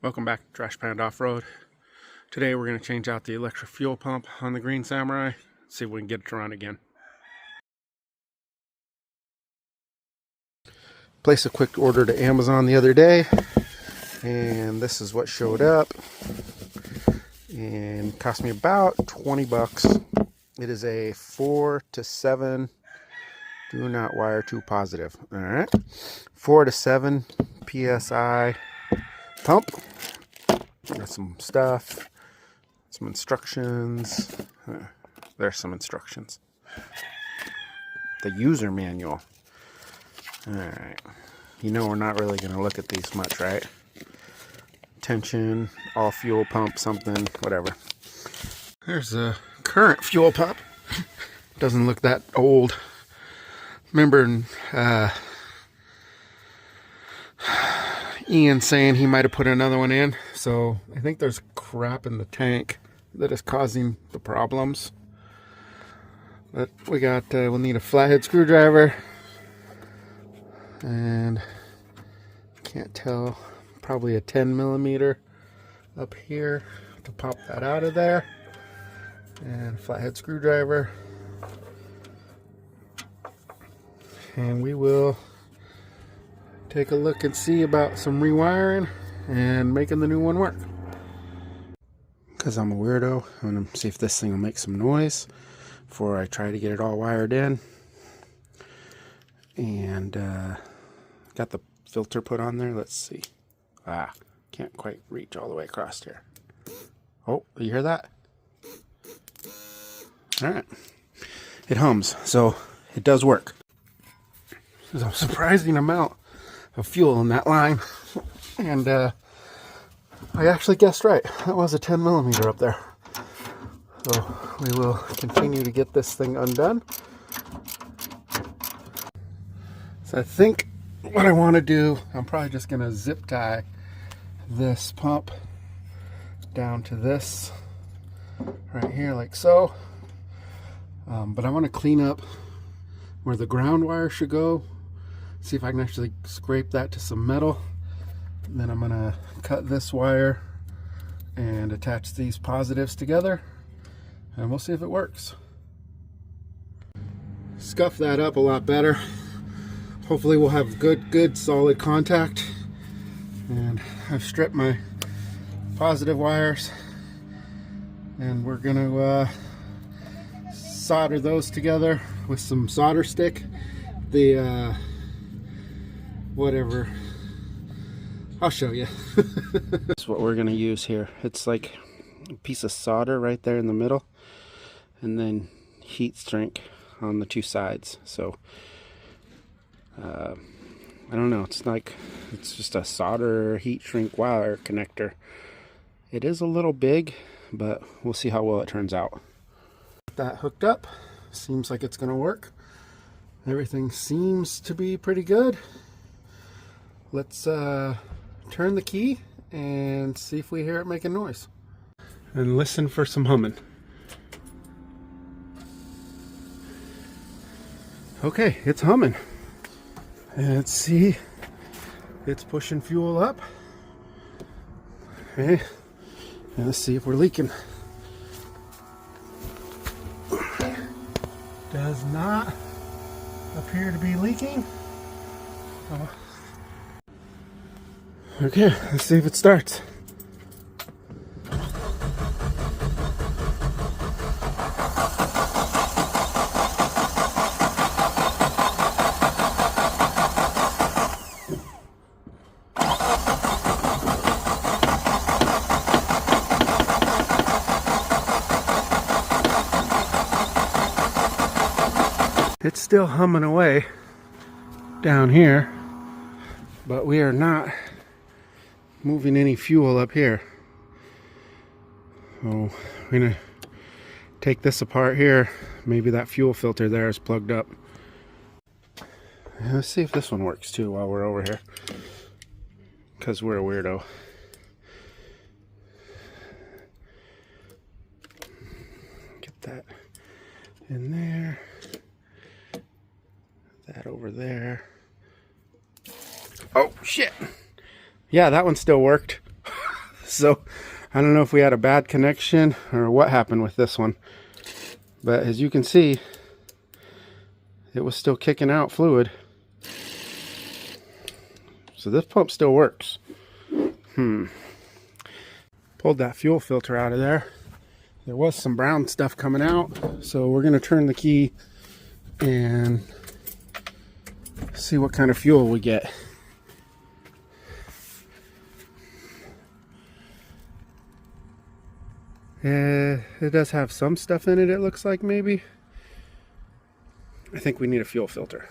Welcome back to Trash Panda Off-Road. Today we're going to change out the electric fuel pump on the Green Samurai. See if we can get it to run again. Placed a quick order to Amazon the other day, and this is what showed up. And cost me about 20 bucks. It is a 4 to 7. Do not wire too positive. All right, 4 to 7 psi pump. Got some stuff, some instructions. There's some instructions. The user manual. Alright. You know we're not really going to look at these much, right? Tension, all fuel pump, something, whatever. There's a current fuel pump. Doesn't look that old. Remember Ian saying he might have put another one in, so I think there's crap in the tank that is causing the problems. But we got, we'll need a flathead screwdriver, and can't tell, probably a 10 millimeter up here to pop that out of there, and a flathead screwdriver, and we will take a look and see about some rewiring and making the new one work. Because I'm a weirdo, I'm going to see if this thing will make some noise before I try to get it all wired in. And got the filter put on there. Let's see. Can't quite reach all the way across here. Oh, you hear that? Alright. It hums, so it does work. There's a surprising amount of fuel in that line, and I actually guessed right. That was a 10 millimeter up there. So we will continue to get this thing undone. So I think what I want to do, I'm probably just going to zip tie this pump down to this right here, like so. But I want to clean up where the ground wire should go. See if I can actually scrape that to some metal. And then I'm going to cut this wire and attach these positives together, and we'll see if it works. Scuff that up a lot better. Hopefully we'll have good solid contact. And I've stripped my positive wires, and we're going to solder those together with some solder stick. The whatever, I'll show you. That's what we're going to use here. It's like a piece of solder right there in the middle, and then heat shrink on the two sides. So I don't know, it's just a solder heat shrink wire connector. It is a little big, but we'll see how well it turns out. That hooked up, seems like it's going to work. Everything seems to be pretty good. Let's turn the key and see if we hear it making noise. And listen for some humming. Okay, it's humming. And let's see, it's pushing fuel up. Okay, and let's see if we're leaking. Does not appear to be leaking. Okay, let's see if it starts. It's still humming away down here, but we are not moving any fuel up here. So we're gonna take this apart here. Maybe that fuel filter there is plugged up. Let's see if this one works too while we're over here, because we're a weirdo. Get that in there. That over there. Oh shit, yeah, that one still worked. So I don't know if we had a bad connection or what happened with this one, but as you can see, it was still kicking out fluid. So this pump still works. Pulled that fuel filter out of there. There was some brown stuff coming out, so we're going to turn the key and see what kind of fuel we get. It does have some stuff in it, it looks like, maybe. I think we need a fuel filter.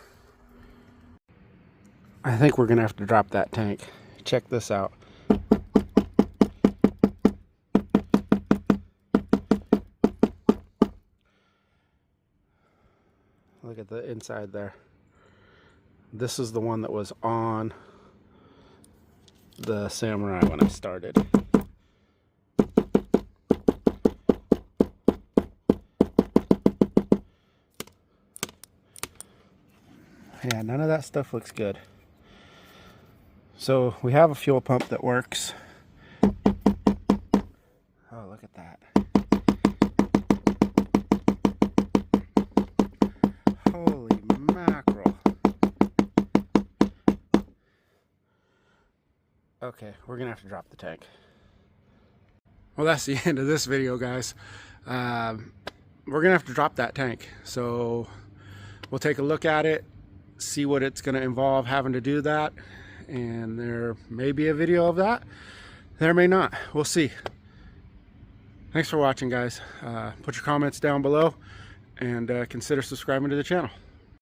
I think we're going to have to drop that tank. Check this out. Look at the inside there. This is the one that was on the Samurai when I started. Yeah, none of that stuff looks good. So we have a fuel pump that works. Oh, look at that. Holy mackerel. Okay, we're gonna have to drop the tank. Well, that's the end of this video, guys. We're gonna have to drop that tank. So we'll take a look at it, see what it's gonna involve having to do that. And there may be a video of that. There may not. We'll see. Thanks for watching, guys. Put your comments down below and consider subscribing to the channel.